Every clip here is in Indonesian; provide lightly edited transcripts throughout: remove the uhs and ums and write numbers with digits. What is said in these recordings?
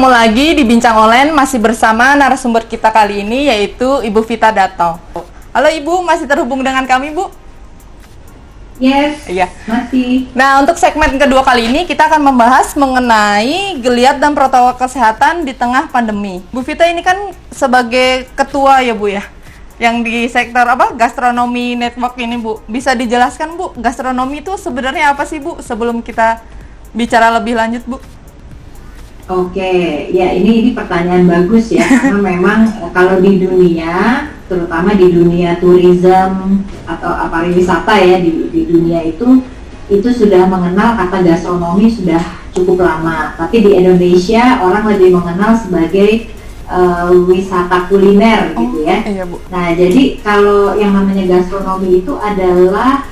ketemu lagi di Bincang Online, masih bersama narasumber kita kali ini yaitu Ibu Vita Dato. Halo Ibu, masih terhubung dengan kami Bu? Yes, Iya. masih. Nah, untuk segmen kedua kali ini kita akan membahas mengenai geliat dan protokol kesehatan di tengah pandemi. Bu Vita ini kan sebagai ketua ya Bu ya, yang di sektor gastronomi network ini Bu. Bisa dijelaskan Bu, gastronomi itu sebenarnya apa sih Bu sebelum kita bicara lebih lanjut Bu? Oke, ya ini pertanyaan bagus ya, karena memang kalau di dunia, terutama di dunia tourism atau pariwisata ya di dunia itu sudah mengenal kata gastronomi sudah cukup lama. Tapi di Indonesia orang lebih mengenal sebagai wisata kuliner gitu ya. Iya Bu. Nah jadi kalau yang namanya gastronomi itu adalah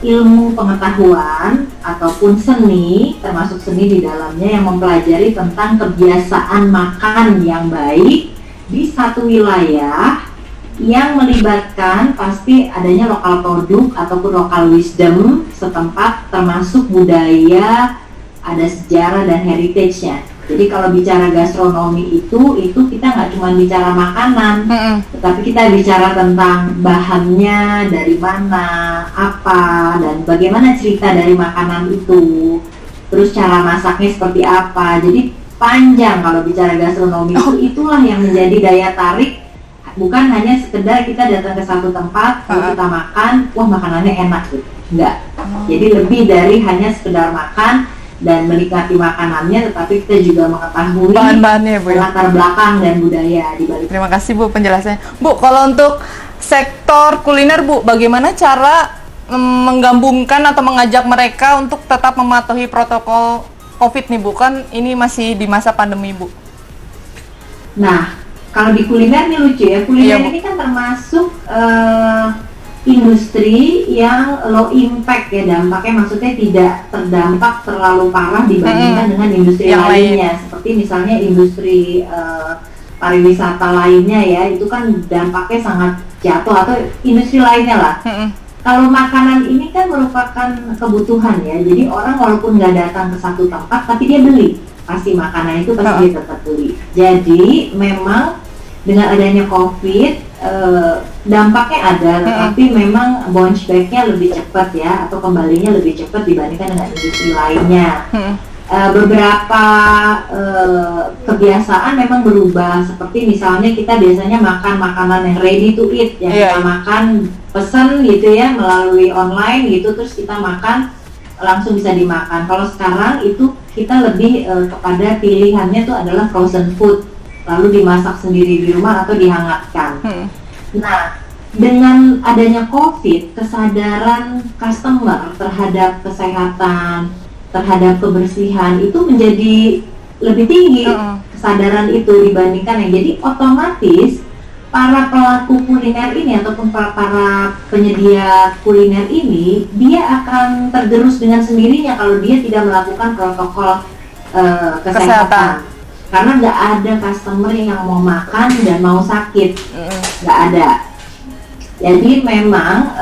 ilmu pengetahuan ataupun seni, termasuk seni di dalamnya yang mempelajari tentang kebiasaan makan yang baik di satu wilayah yang melibatkan pasti adanya lokal produk ataupun lokal wisdom setempat, termasuk budaya, ada sejarah dan heritage-nya. Jadi kalau bicara gastronomi itu kita nggak cuma bicara makanan, tetapi kita bicara tentang bahannya, dari mana, apa, dan bagaimana cerita dari makanan itu, terus cara masaknya seperti apa. Jadi panjang kalau bicara gastronomi itulah yang menjadi daya tarik. Bukan hanya sekedar kita datang ke satu tempat, kalau kita makan, wah makanannya enak gitu. Enggak. Jadi lebih dari hanya sekedar makan dan menikmati makanannya, tetapi kita juga mengetahui bahan-bahannya Bu ya? latar belakang dan budaya di balik. Terima kasih Bu penjelasannya. Bu, kalau untuk sektor kuliner Bu, bagaimana cara menggabungkan atau mengajak mereka untuk tetap mematuhi protokol COVID nih Bu? Kan ini masih di masa pandemi Bu. Nah, kalau di kuliner nih lucu ya, kuliner Iya, Bu. ini kan termasuk industri yang low impact ya, dampaknya maksudnya tidak terdampak terlalu parah dibandingkan dengan industri yang lainnya. Seperti misalnya industri pariwisata lainnya ya, itu kan dampaknya sangat jatuh, atau industri lainnya lah. Kalau makanan ini kan merupakan kebutuhan ya, jadi orang walaupun nggak datang ke satu tempat, tapi dia beli pasti makanan itu pasti dia tetap beli. Jadi memang dengan adanya COVID dampaknya ada, tetapi memang bounce back-nya lebih cepat ya, atau kembalinya lebih cepat dibandingkan dengan industri lainnya. Beberapa kebiasaan memang berubah, seperti misalnya kita biasanya makan makanan yang ready to eat, yang kita makan pesan gitu ya melalui online gitu, terus kita makan langsung bisa dimakan. Kalau sekarang itu kita lebih kepada pilihannya itu adalah frozen food, lalu dimasak sendiri di rumah atau dihangatkan. Nah, dengan adanya COVID, kesadaran customer terhadap kesehatan, terhadap kebersihan itu menjadi lebih tinggi kesadaran itu dibandingkan yang jadi otomatis para pelaku kuliner ini ataupun para penyedia kuliner ini dia akan tergerus dengan sendirinya kalau dia tidak melakukan protokol kesehatan. Karena nggak ada customer yang mau makan dan mau sakit, nggak ada. Jadi memang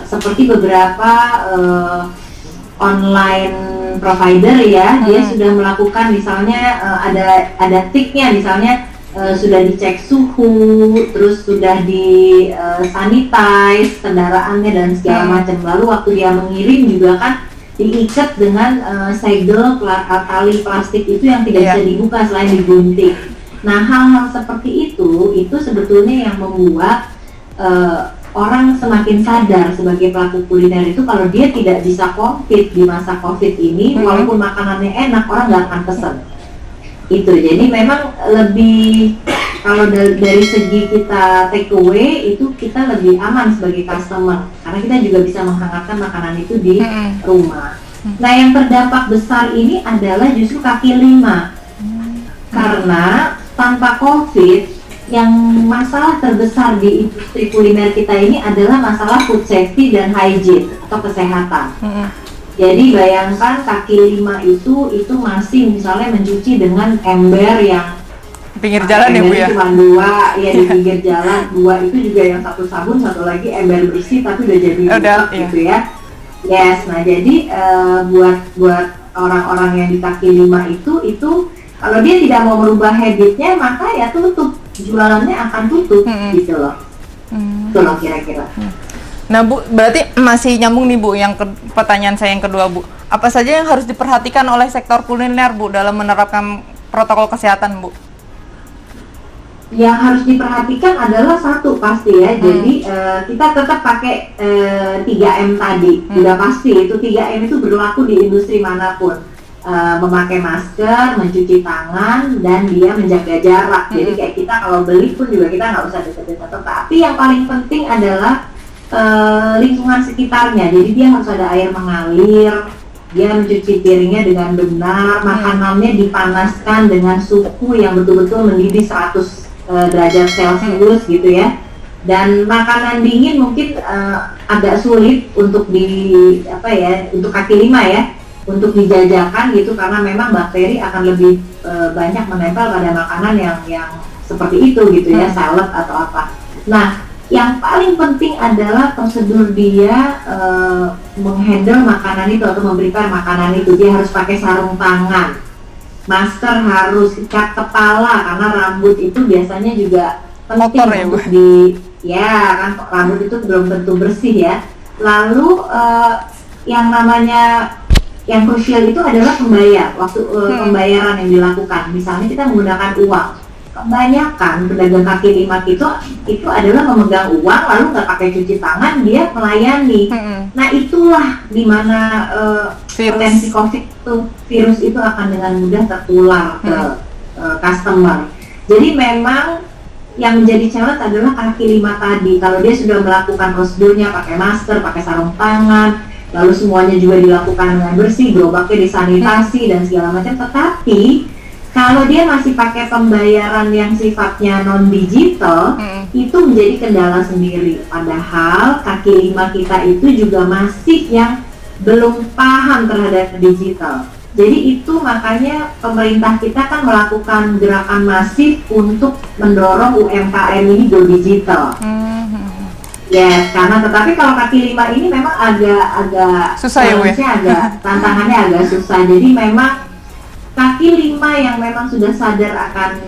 seperti beberapa online provider ya, dia sudah melakukan misalnya ada tiknya, misalnya sudah dicek suhu, terus sudah di sanitize kendaraannya dan segala macam. Lalu waktu dia mengirim juga kan diikat dengan segel tali plastik itu yang tidak bisa dibuka selain digunting. Nah, hal-hal seperti itu sebetulnya yang membuat orang semakin sadar sebagai pelaku kuliner itu kalau dia tidak bisa compete di masa COVID ini, walaupun makanannya enak, orang nggak akan pesen. Itu jadi memang lebih, kalau dari segi kita take away itu kita lebih aman sebagai customer karena kita juga bisa menghangatkan makanan itu di rumah. Nah, yang terdampak besar ini adalah justru kaki lima, karena tanpa COVID yang masalah terbesar di industri kuliner kita ini adalah masalah food safety dan hygiene atau kesehatan. Jadi bayangkan kaki lima itu masih misalnya mencuci dengan ember yang pinggir jalan ya Bu ya? Cuma dua, ya di pinggir jalan, dua itu juga yang satu sabun, satu lagi ember bersih tapi udah jadi gitu ya. Yes, nah jadi buat orang-orang yang di kaki lima itu Kalau dia tidak mau merubah habitnya, maka ya tutup, jualannya akan tutup gitu loh. Itu loh kira-kira. Nah Bu, berarti masih nyambung nih Bu, pertanyaan saya yang kedua Bu. Apa saja yang harus diperhatikan oleh sektor kuliner Bu dalam menerapkan protokol kesehatan Bu? Yang harus diperhatikan adalah satu pasti ya, jadi kita tetap pakai 3M tadi, udah pasti itu 3M itu berlaku di industri manapun. Memakai masker, mencuci tangan, dan dia menjaga jarak. Jadi kayak kita kalau beli pun juga kita nggak usah dekat-dekat. Tapi yang paling penting adalah lingkungan sekitarnya. Jadi dia harus ada air mengalir, dia mencuci piringnya dengan benar, makanannya dipanaskan dengan suhu yang betul-betul mendidih 100 derajat Celcius gitu ya. Dan makanan dingin mungkin agak sulit untuk untuk kaki lima ya, untuk dijajakan gitu, karena memang bakteri akan lebih banyak menempel pada makanan yang seperti itu gitu ya, salad atau apa. Nah, yang paling penting adalah prosedur dia menghandle makanan itu atau memberikan makanan itu. Dia harus pakai sarung tangan, masker harus ikat kepala, karena rambut itu biasanya juga penting kotor ya, untuk kan rambut itu belum tentu bersih ya. Lalu yang namanya yang krusial itu adalah pembayaran yang dilakukan. Misalnya kita menggunakan uang, kebanyakan pedagang kaki lima itu adalah memegang uang lalu nggak pakai cuci tangan, dia melayani. Nah itulah dimana potensi virus itu akan dengan mudah tertular ke customer. Jadi memang yang menjadi challenge adalah kaki lima tadi. Kalau dia sudah melakukan prosedurnya pakai masker, pakai sarung tangan, lalu semuanya juga dilakukan dengan bersih, gerobaknya disanitasi dan segala macam, tetapi kalau dia masih pakai pembayaran yang sifatnya non-digital, itu menjadi kendala sendiri. Padahal kaki lima kita itu juga masih yang belum paham terhadap digital. Jadi itu makanya pemerintah kita kan melakukan gerakan masif untuk mendorong UMKM ini go digital. Yes, karena tetapi kalau kaki lima ini memang agak susah ya, agak tantangannya agak susah. Jadi memang kaki lima yang memang sudah sadar akan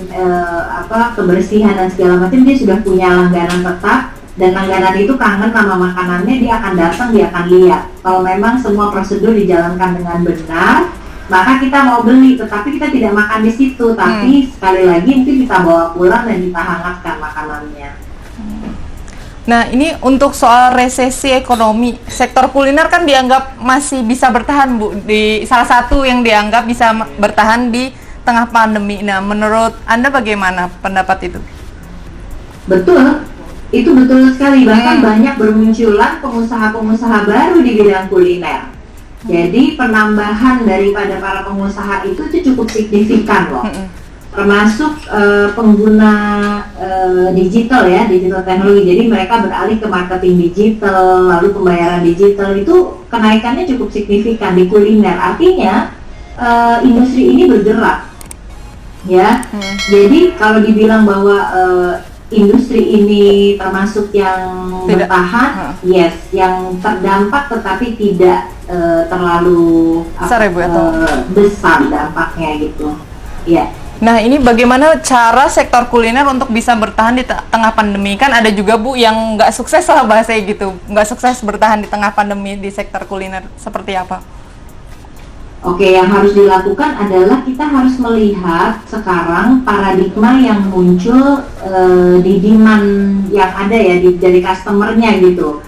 kebersihan dan segala macam, dia sudah punya langganan tetap, dan langganan itu kangen sama makanannya, dia akan datang, dia akan lihat. Kalau memang semua prosedur dijalankan dengan benar, maka kita mau beli, tetapi kita tidak makan di situ, tapi sekali lagi mungkin kita bawa pulang dan kita hangatkan makanannya. Nah ini untuk soal resesi ekonomi, sektor kuliner kan dianggap masih bisa bertahan Bu, di salah satu yang dianggap bisa bertahan di tengah pandemi. Nah menurut Anda bagaimana pendapat itu? Betul, itu betul sekali. Bahkan banyak bermunculan pengusaha-pengusaha baru di bidang kuliner. Jadi penambahan daripada para pengusaha itu cukup signifikan loh. Termasuk pengguna digital ya, digital teknologi. Jadi mereka beralih ke marketing digital, lalu pembayaran digital, itu kenaikannya cukup signifikan di kuliner. Artinya industri ini bergerak ya. Jadi kalau dibilang bahwa industri ini termasuk yang bertahan, yes, yang terdampak tetapi tidak terlalu besar dampaknya gitu ya. Nah ini bagaimana cara sektor kuliner untuk bisa bertahan di tengah pandemi? Kan ada juga Bu yang nggak sukses lah bahasanya gitu, nggak sukses bertahan di tengah pandemi di sektor kuliner, seperti apa? Oke, yang harus dilakukan adalah kita harus melihat sekarang paradigma yang muncul di demand yang ada ya dari customernya gitu.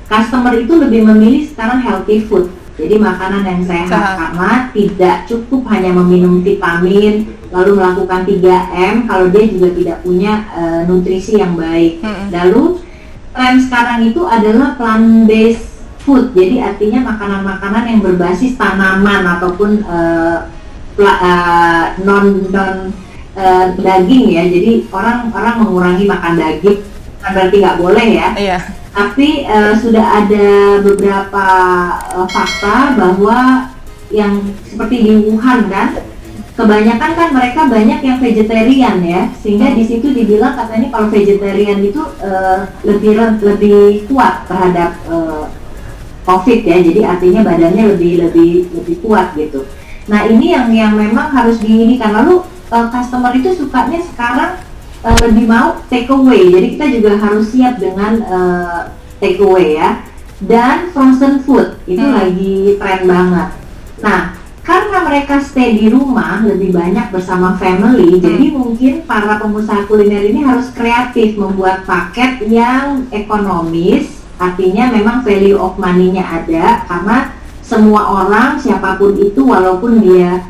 Customer itu lebih memilih sekarang healthy food, jadi makanan yang sehat, karena tidak cukup hanya meminum vitamin lalu melakukan 3M kalau dia juga tidak punya nutrisi yang baik. Lalu tren sekarang itu adalah plant-based food, jadi artinya makanan-makanan yang berbasis tanaman ataupun non daging ya. Jadi orang mengurangi makan daging, bukan berarti nggak boleh ya. Iya. Tapi sudah ada beberapa fakta bahwa yang seperti di Wuhan kan, kebanyakan kan mereka banyak yang vegetarian ya, sehingga di situ dibilang katanya kalau vegetarian itu lebih kuat terhadap COVID ya, jadi artinya badannya lebih kuat gitu. Nah ini yang memang harus diinikan. Lalu customer itu sukanya sekarang lebih mau take away. Jadi kita juga harus siap dengan take away ya. Dan frozen food itu lagi tren banget. Nah, karena mereka stay di rumah lebih banyak bersama family, jadi mungkin para pengusaha kuliner ini harus kreatif membuat paket yang ekonomis, artinya memang value of money-nya ada, karena semua orang, siapapun itu, walaupun dia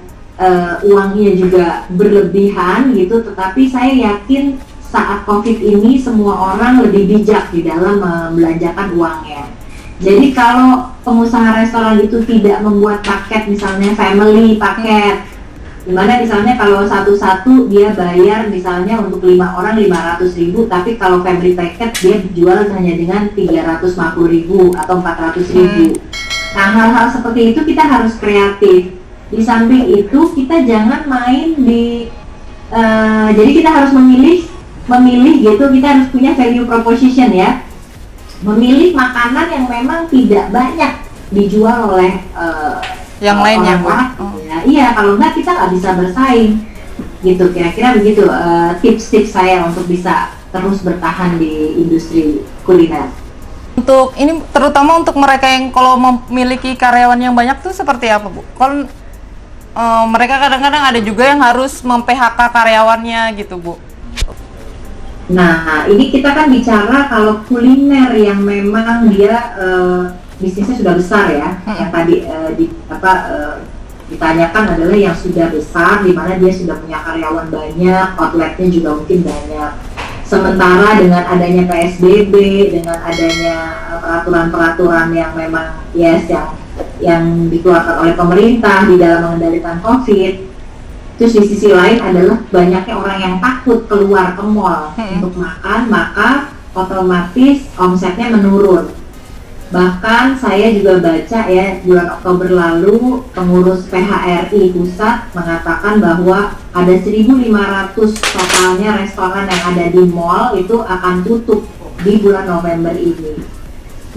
uangnya juga berlebihan gitu, tetapi saya yakin saat COVID ini semua orang lebih bijak di dalam membelanjakan uangnya. Jadi kalau pengusaha restoran itu tidak membuat paket, misalnya family paket, dimana misalnya kalau satu-satu dia bayar misalnya untuk 5 orang 500.000, tapi kalau family packet dia jual hanya dengan 350.000 atau 400.000. Nah, hal-hal seperti itu kita harus kreatif. Di samping itu kita jangan main di jadi kita harus memilih gitu, kita harus punya value proposition ya. Memilih makanan yang memang tidak banyak dijual oleh yang lainnya, Bu. Ya. Iya, kalau enggak kita nggak bisa bersaing gitu. Kira-kira begitu tips-tips saya untuk bisa terus bertahan di industri kuliner. Untuk ini terutama untuk mereka yang kalau memiliki karyawan yang banyak tuh seperti apa, Bu? Kalau mereka kadang-kadang ada juga yang harus mem-PHK karyawannya gitu, Bu. Nah, ini kita kan bicara kalau kuliner yang memang dia bisnisnya sudah besar ya. Yang tadi ditanyakan adalah yang sudah besar, di mana dia sudah punya karyawan banyak, outletnya juga mungkin banyak. Sementara dengan adanya PSBB, dengan adanya peraturan-peraturan yang memang yang dikeluarkan oleh pemerintah di dalam mengendalikan COVID. Terus di sisi lain adalah banyaknya orang yang takut keluar ke mall untuk makan, maka otomatis omsetnya menurun. Bahkan saya juga baca ya, bulan Oktober lalu pengurus PHRI pusat mengatakan bahwa ada 1.500 totalnya restoran yang ada di mall itu akan tutup di bulan November ini.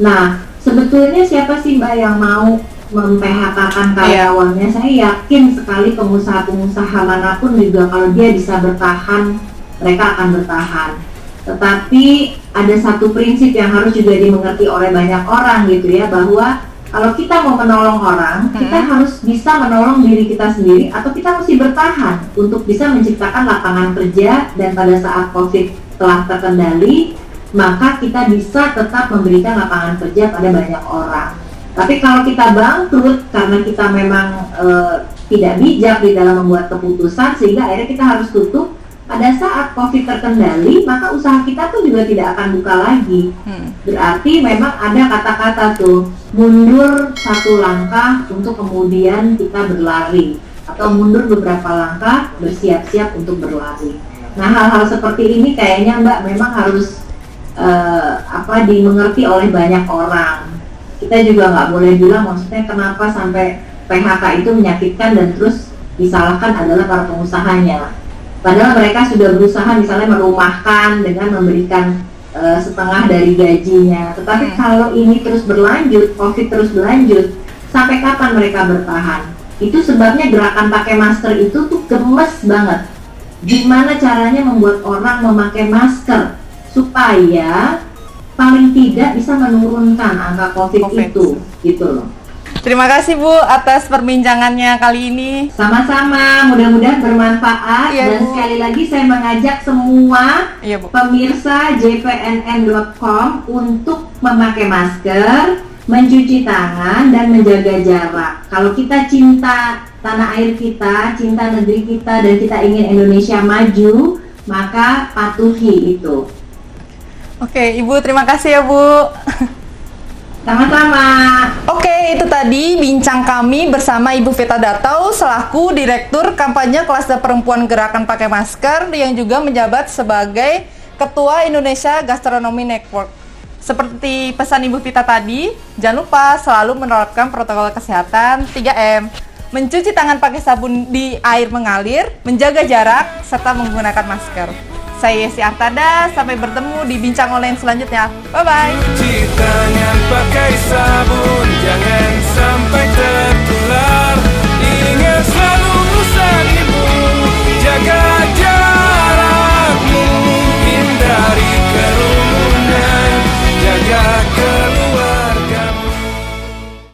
Nah, sebetulnya siapa sih Mbak yang mau mem-PHK-kan karyawannya? Saya yakin sekali pengusaha-pengusaha manapun juga kalau dia bisa bertahan, mereka akan bertahan. Tetapi ada satu prinsip yang harus juga dimengerti oleh banyak orang gitu ya, bahwa kalau kita mau menolong orang, kita harus bisa menolong diri kita sendiri, atau kita mesti bertahan untuk bisa menciptakan lapangan kerja, dan pada saat COVID telah terkendali, maka kita bisa tetap memberikan lapangan kerja pada banyak orang. Tapi kalau kita bangkrut karena kita memang tidak bijak di dalam membuat keputusan, sehingga akhirnya kita harus tutup, pada saat COVID terkendali, maka usaha kita tuh juga tidak akan buka lagi. Berarti memang ada kata-kata tuh, mundur satu langkah untuk kemudian kita berlari, atau mundur beberapa langkah bersiap-siap untuk berlari. Nah, hal-hal seperti ini kayaknya Mbak memang harus dimengerti oleh banyak orang. Kita juga nggak boleh bilang maksudnya kenapa sampai PHK itu menyakitkan dan terus disalahkan adalah para pengusahanya. Padahal mereka sudah berusaha misalnya merumahkan dengan memberikan setengah dari gajinya. Tetapi kalau ini terus berlanjut, COVID terus berlanjut, sampai kapan mereka bertahan? Itu sebabnya gerakan pakai masker itu tuh gemes banget. Gimana caranya membuat orang memakai masker supaya paling tidak bisa menurunkan angka COVID. itu, gitu loh. Terima kasih Bu atas perbincangannya kali ini. Sama-sama, mudah-mudahan bermanfaat. Iya, Dan Bu. sekali lagi saya mengajak semua Bu. pemirsa jpnn.com untuk memakai masker, mencuci tangan, dan menjaga jarak. Kalau kita cinta tanah air kita, cinta negeri kita, dan kita ingin Indonesia maju, maka patuhi itu. Oke, Ibu terima kasih ya Bu. Sama-sama. Oke, itu tadi bincang kami bersama Ibu Vita Datau selaku Direktur Kampanye Kelas Perempuan Gerakan Pakai Masker yang juga menjabat sebagai Ketua Indonesia Gastronomy Network. Seperti pesan Ibu Vita tadi, jangan lupa selalu menerapkan protokol kesehatan 3M. Mencuci tangan pakai sabun di air mengalir, menjaga jarak, serta menggunakan masker. Saya Yesi Artada, sampai bertemu di bincang online selanjutnya. Bye-bye.